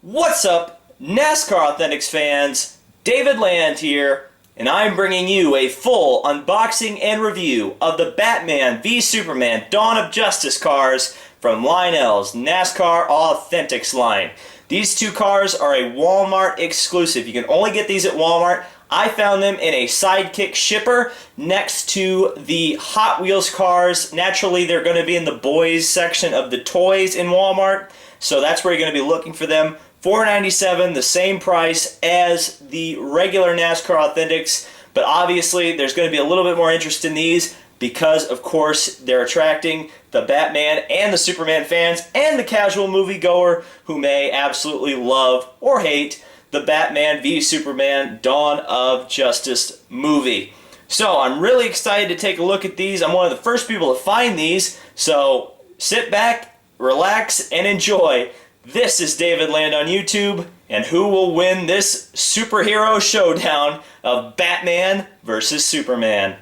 What's up, NASCAR Authentics fans? David Land here, and I'm bringing you a full unboxing and review of the Batman v Superman Dawn of Justice cars from Lionel's NASCAR Authentics line. These two cars are a Walmart exclusive. You can only get these at Walmart. I found them in a Sidekick shipper next to the Hot Wheels cars. Naturally, they're going to be in the boys section of the toys in Walmart, so that's where you're going to be looking for them. $4.97, the same price as the regular NASCAR Authentics, but obviously there's going to be a little bit more interest in these because, of course, they're attracting the Batman and the Superman fans and the casual moviegoer who may absolutely love or hate the Batman v Superman Dawn of Justice movie. So I'm really excited to take a look at these. I'm one of the first people to find these, so sit back, relax, and enjoy. This is David Land on YouTube, and who will win this superhero showdown of Batman versus Superman?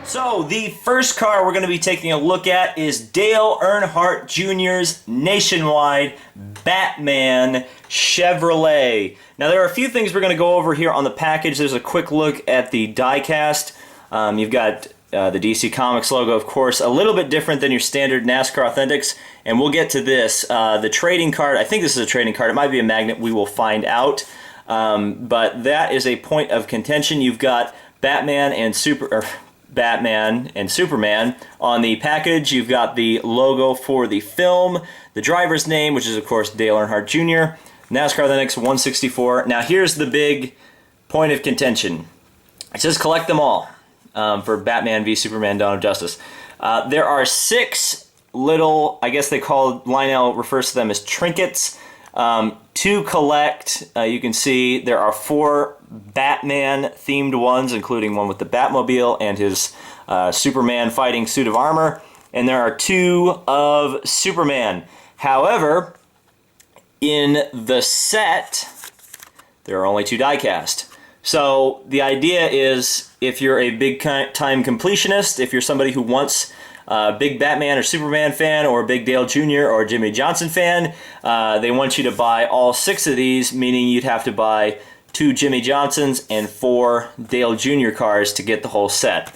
So the first car we're going to be taking a look at is Dale Earnhardt Jr.'s Nationwide Batman Chevrolet. Now there are a few things we're going to go over here on the package. There's a quick look at the diecast. You've got the DC Comics logo, of course, a little bit different than your standard NASCAR Authentics, and we'll get to this. The trading card, I think this is a trading card. It might be a magnet. We will find out. But that is a point of contention. You've got Batman and Superman on the package. You've got the logo for the film, the driver's name, which is of course Dale Earnhardt Jr., NASCAR Authentics 164. Now here's the big point of contention. It says collect them all for Batman v Superman Dawn of Justice. There are 6 little, I guess Lionel refers to them as trinkets to collect. You can see there are 4 Batman themed ones, including one with the Batmobile and his Superman fighting suit of armor, and there are 2 of Superman. However, in the set there are only 2 diecast. So the idea is, if you're a big time completionist, if you're somebody who wants a big Batman or Superman fan, or a big Dale Jr. or Jimmie Johnson fan, they want you to buy all 6 of these, meaning you'd have to buy 2 Jimmie Johnsons and 4 Dale Jr. cars to get the whole set.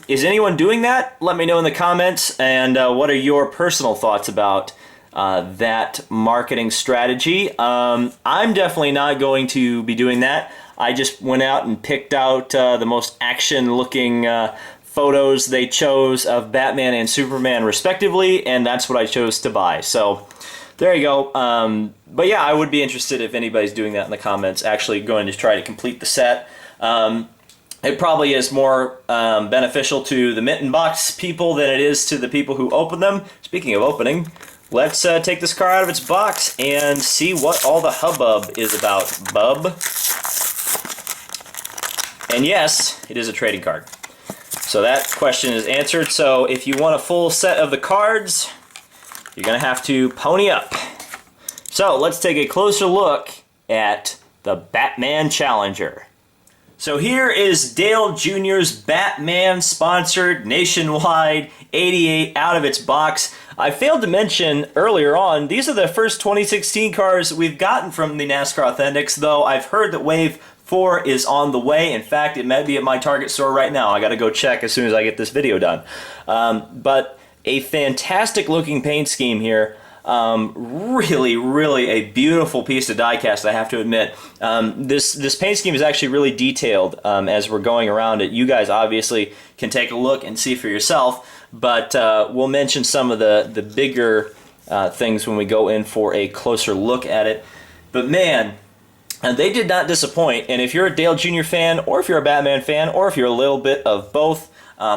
Is anyone doing that? Let me know in the comments, and what are your personal thoughts about that marketing strategy? I'm definitely not going to be doing that. I just went out and picked out the most action-looking photos they chose of Batman and Superman respectively, and that's what I chose to buy. So there you go. But yeah, I would be interested if anybody's doing that in the comments, actually going to try to complete the set. It probably is more beneficial to the mint and box people than it is to the people who open them. Speaking of opening, let's take this car out of its box and see what all the hubbub is about, bub. And yes, it is a trading card. So that question is answered. So if you want a full set of the cards, you're going to have to pony up. So let's take a closer look at the Batman Challenger. So here is Dale Jr.'s Batman-sponsored Nationwide 88 out of its box. I failed to mention earlier on, these are the first 2016 cars we've gotten from the NASCAR Authentics, though I've heard that Wave 4 is on the way. In fact, it may be at my Target store right now. I gotta go check as soon as I get this video done. But a fantastic looking paint scheme here. Really a beautiful piece of diecast, I have to admit. This paint scheme is actually really detailed as we're going around it. You guys obviously can take a look and see for yourself, but we'll mention some of the bigger things when we go in for a closer look at it. But man, they did not disappoint, and if you're a Dale Jr. fan, or if you're a Batman fan, or if you're a little bit of both,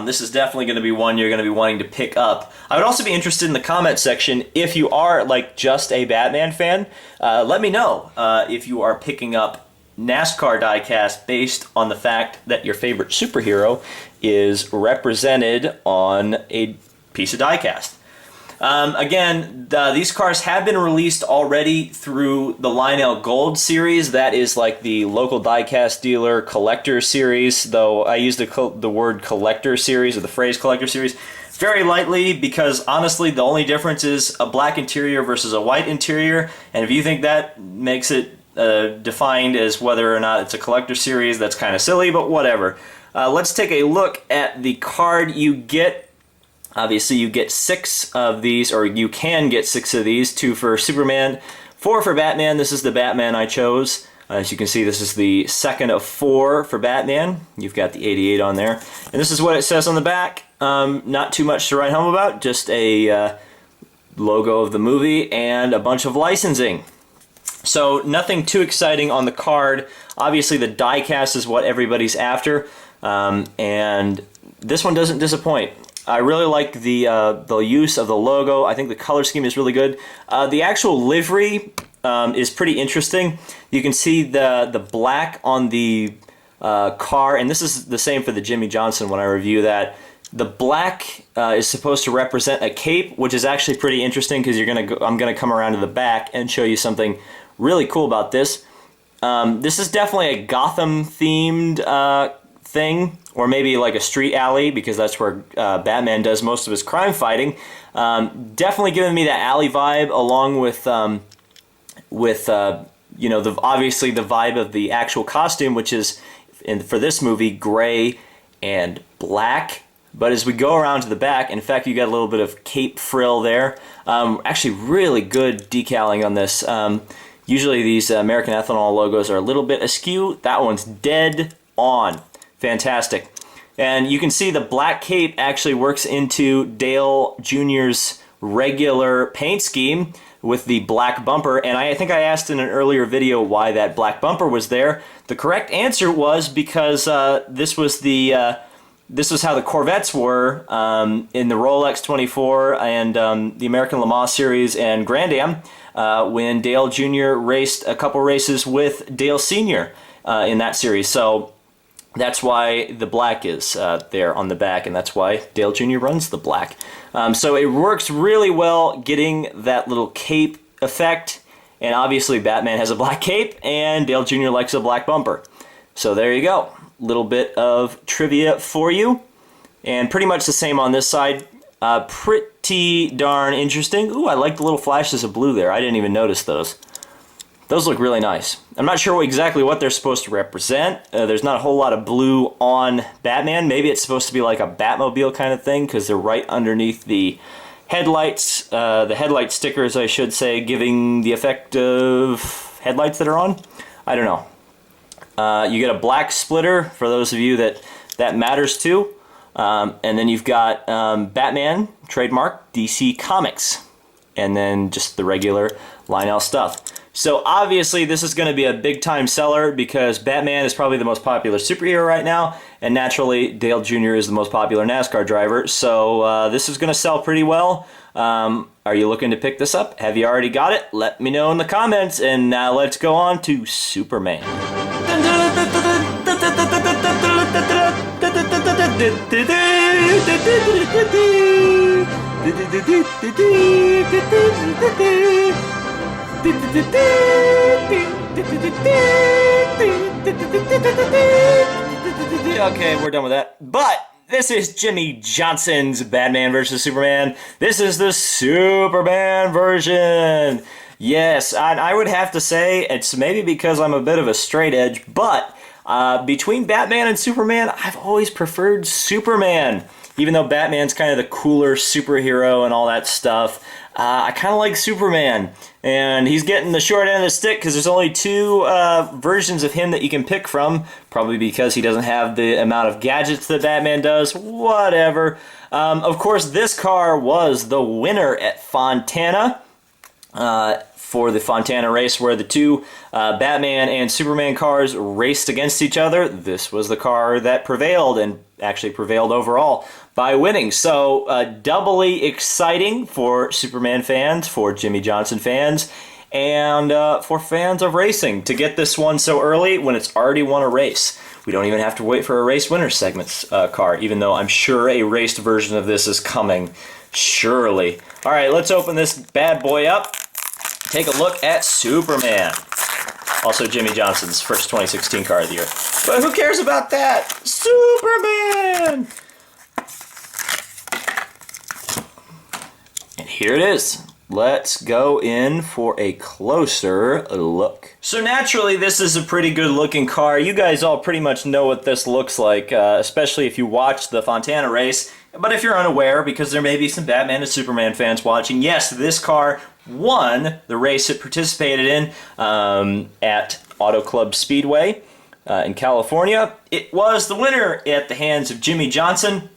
this is definitely going to be one you're going to be wanting to pick up. I would also be interested in the comment section, if you are like just a Batman fan, let me know if you are picking up NASCAR diecast based on the fact that your favorite superhero is represented on a piece of diecast. Again, these cars have been released already through the Lionel Gold series. That is like the local diecast dealer collector series, though I use the word collector series, or the phrase collector series, very lightly, because honestly the only difference is a black interior versus a white interior, and if you think that makes it defined as whether or not it's a collector series, that's kind of silly, but whatever. Let's take a look at the card you get. Obviously, you get 6 of these, or you can get 6 of these, 2 for Superman, 4 for Batman. This is the Batman I chose. As you can see, this is the second of 4 for Batman. You've got the 88 on there. And this is what it says on the back. Not too much to write home about, just a logo of the movie and a bunch of licensing. So nothing too exciting on the card. Obviously, the diecast is what everybody's after, and this one doesn't disappoint. I really like the use of the logo. I think the color scheme is really good. The actual livery is pretty interesting. You can see the black on the car, and this is the same for the Jimmie Johnson when I review that. The black is supposed to represent a cape, which is actually pretty interesting because I'm gonna come around to the back and show you something really cool about this. This is definitely a Gotham-themed thing, or maybe like a street alley, because that's where Batman does most of his crime fighting. Definitely giving me that alley vibe, along with you know, obviously the vibe of the actual costume, which is for this movie gray and black. But as we go around to the back, in fact, you got a little bit of cape frill there. Actually, really good decaling on this. Usually these American Ethanol logos are a little bit askew. That one's dead on. Fantastic. And you can see the black cape actually works into Dale Jr.'s regular paint scheme with the black bumper. And I think I asked in an earlier video why that black bumper was there. The correct answer was because this was how the Corvettes were in the Rolex 24 and the American Le Mans Series and Grand Am when Dale Jr. raced a couple races with Dale Sr. In that series. So that's why the black is there on the back, and that's why Dale Jr. runs the black. So it works really well getting that little cape effect, and obviously Batman has a black cape, and Dale Jr. likes a black bumper. So there you go. Little bit of trivia for you, and pretty much the same on this side. Pretty darn interesting. Ooh, I like the little flashes of blue there. I didn't even notice those. Those look really nice. I'm not sure exactly what they're supposed to represent. There's not a whole lot of blue on Batman. Maybe it's supposed to be like a Batmobile kind of thing, because they're right underneath the headlights, the headlight stickers, I should say, giving the effect of headlights that are on. I don't know. You get a black splitter for those of you that matters to. And then you've got Batman, trademark, DC Comics. And then just the regular Lionel stuff. So obviously this is going to be a big time seller because Batman is probably the most popular superhero right now, and naturally Dale Jr. is the most popular NASCAR driver, so this is going to sell pretty well. Are you looking to pick this up? Have you already got it? Let me know in the comments, and now let's go on to Superman. Okay, we're done with that. But this is Jimmie Johnson's Batman vs. Superman. This is the Superman version. Yes, I would have to say it's maybe because I'm a bit of a straight edge, but between Batman and Superman, I've always preferred Superman. Even though Batman's kind of the cooler superhero and all that stuff, I kind of like Superman. And he's getting the short end of the stick because there's only 2 versions of him that you can pick from. Probably because he doesn't have the amount of gadgets that Batman does. Whatever. Of course, this car was the winner at Fontana. For the Fontana race where the 2 Batman and Superman cars raced against each other. This was the car that prevailed, and actually prevailed overall by winning. So doubly exciting for Superman fans, for Jimmie Johnson fans, and for fans of racing to get this one so early when it's already won a race. We don't even have to wait for a race winner segments car, even though I'm sure a raced version of this is coming. Surely. All right, let's open this bad boy up. Take a look at Superman. Also Jimmie Johnson's first 2016 car of the year. But who cares about that? Superman! And here it is. Let's go in for a closer look. So naturally, this is a pretty good looking car. You guys all pretty much know what this looks like, especially if you watched the Fontana race. But if you're unaware, because there may be some Batman and Superman fans watching, yes, this car won the race it participated in at Auto Club Speedway in California. It was the winner at the hands of Jimmie Johnson.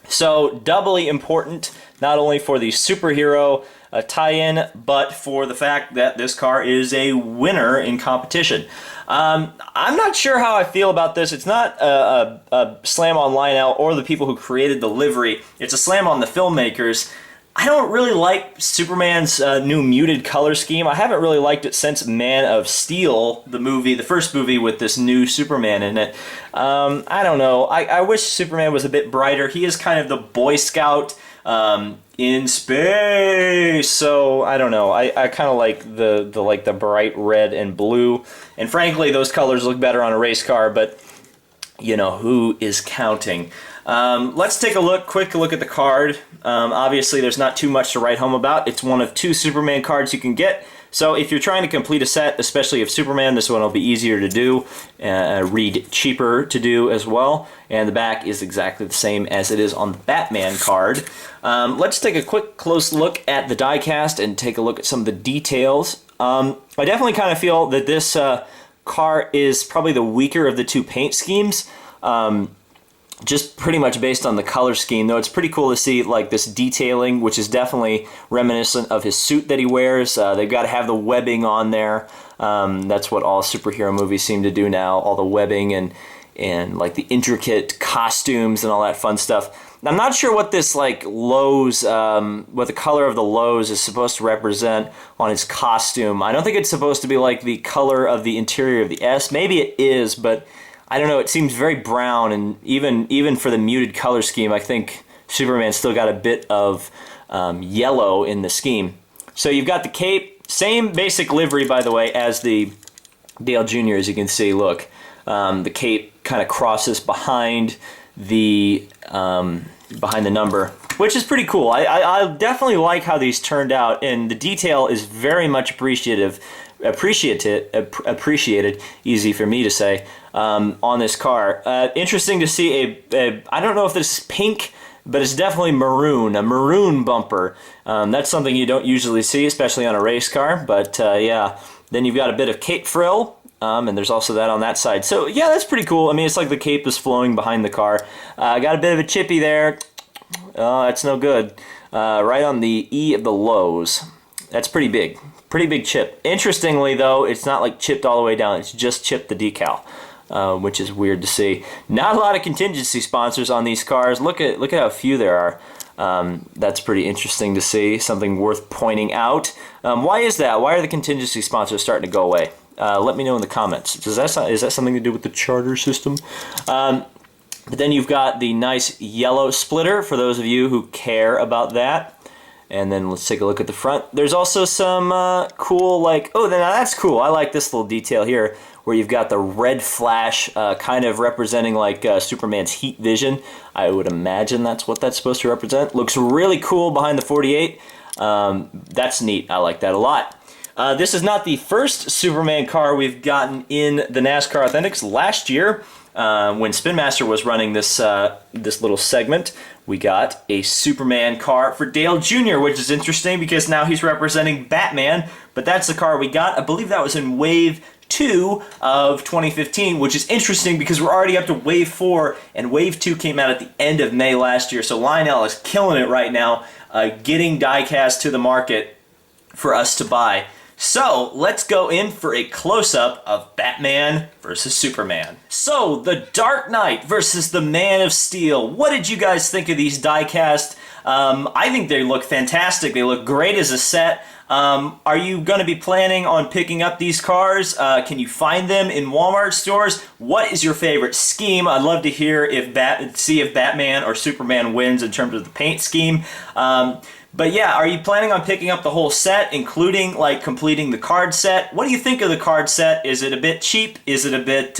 So doubly important, not only for the superhero tie-in, but for the fact that this car is a winner in competition. I'm not sure how I feel about this. It's not a slam on Lionel or the people who created the livery. It's a slam on the filmmakers. I don't really like Superman's new muted color scheme. I haven't really liked it since Man of Steel, the movie, the first movie with this new Superman in it. I don't know. I wish Superman was a bit brighter. He is kind of the Boy Scout in space, so I don't know. I kind of like the bright red and blue, and frankly, those colors look better on a race car. But you know, who is counting? Let's take a quick look at the card. Obviously, there's not too much to write home about. It's one of 2 Superman cards you can get. So if you're trying to complete a set, especially of Superman, this one will be easier to do, read cheaper to do as well. And the back is exactly the same as it is on the Batman card. Let's take a quick close look at the diecast and take a look at some of the details. I definitely kind of feel that this car is probably the weaker of the 2 paint schemes. Just pretty much based on the color scheme, though it's pretty cool to see like this detailing, which is definitely reminiscent of his suit that he wears. They've got to have the webbing on there. That's what all superhero movies seem to do now, all the webbing and like the intricate costumes and all that fun stuff. I'm not sure what this like Lowe's, what the color of the Lowe's is supposed to represent on his costume. I don't think it's supposed to be like the color of the interior of the S. Maybe it is, but I don't know, it seems very brown, and even for the muted color scheme, I think Superman's still got a bit of yellow in the scheme. So you've got the cape, same basic livery, by the way, as the Dale Jr., as you can see, look. The cape kind of crosses behind the number, which is pretty cool. I definitely like how these turned out, and the detail is very much appreciated, easy for me to say, on this car. Interesting to see I don't know if this is pink, but it's definitely maroon, a maroon bumper. That's something you don't usually see, especially on a race car, but yeah. Then you've got a bit of cape frill, and there's also that on that side. So yeah, that's pretty cool. I mean, it's like the cape is flowing behind the car. Got a bit of a chippy there. Oh, that's no good. Right on the E of the Lowe's. That's pretty big. Pretty big chip. Interestingly, though, it's not like chipped all the way down. It's just chipped the decal, which is weird to see. Not a lot of contingency sponsors on these cars. Look at how few there are. That's pretty interesting to see. Something worth pointing out. Why is that? Why are the contingency sponsors starting to go away? Let me know in the comments. Is that something to do with the charter system? But then you've got the nice yellow splitter for those of you who care about that. And then let's take a look at the front. There's also some cool, like, oh, now that's cool. I like this little detail here where you've got the red flash kind of representing like Superman's heat vision. I would imagine that's what that's supposed to represent. Looks really cool behind the 48. That's neat. I like that a lot. This is not the first Superman car we've gotten in the NASCAR Authentics. Last year, when Spin Master was running this this little segment, we got a Superman car for Dale Jr., which is interesting because now he's representing Batman, but that's the car we got. I believe that was in Wave 2 of 2015, which is interesting because we're already up to Wave 4, and Wave 2 came out at the end of May last year, so Lionel is killing it right now, getting diecast to the market for us to buy. So, let's go in for a close-up of Batman versus Superman. So, The Dark Knight versus the Man of Steel. What did you guys think of these diecast? I think they look fantastic. They look great as a set. Are you going to be planning on picking up these cars? Can you find them in Walmart stores? What is your favorite scheme? I'd love to hear see if Batman or Superman wins in terms of the paint scheme. But yeah, are you planning on picking up the whole set, including like completing the card set? What do you think of the card set? Is it a bit cheap? Is it a bit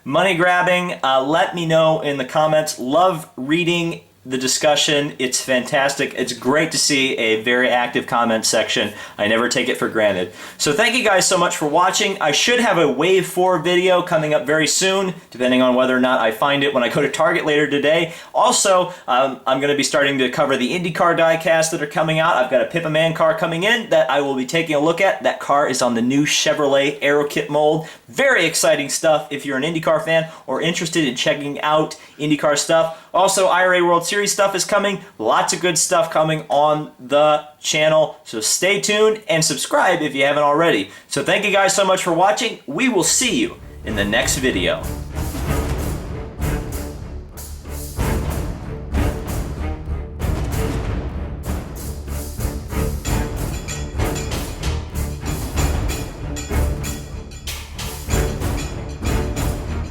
money grabbing? Let me know in the comments. Love reading the discussion. It's fantastic. It's great to see a very active comment section. I never take it for granted. So thank you guys so much for watching. I should have a Wave 4 video coming up very soon, depending on whether or not I find it when I go to Target later today. Also, I'm going to be starting to cover the IndyCar diecast that are coming out. I've got a Pippa Man car coming in that I will be taking a look at. That car is on the new Chevrolet Aero Kit mold. Very exciting stuff if you're an IndyCar fan or interested in checking out IndyCar stuff. Also, IRA World Series stuff is coming. Lots of good stuff coming on the channel. So stay tuned and subscribe if you haven't already. So thank you guys so much for watching. We will see you in the next video.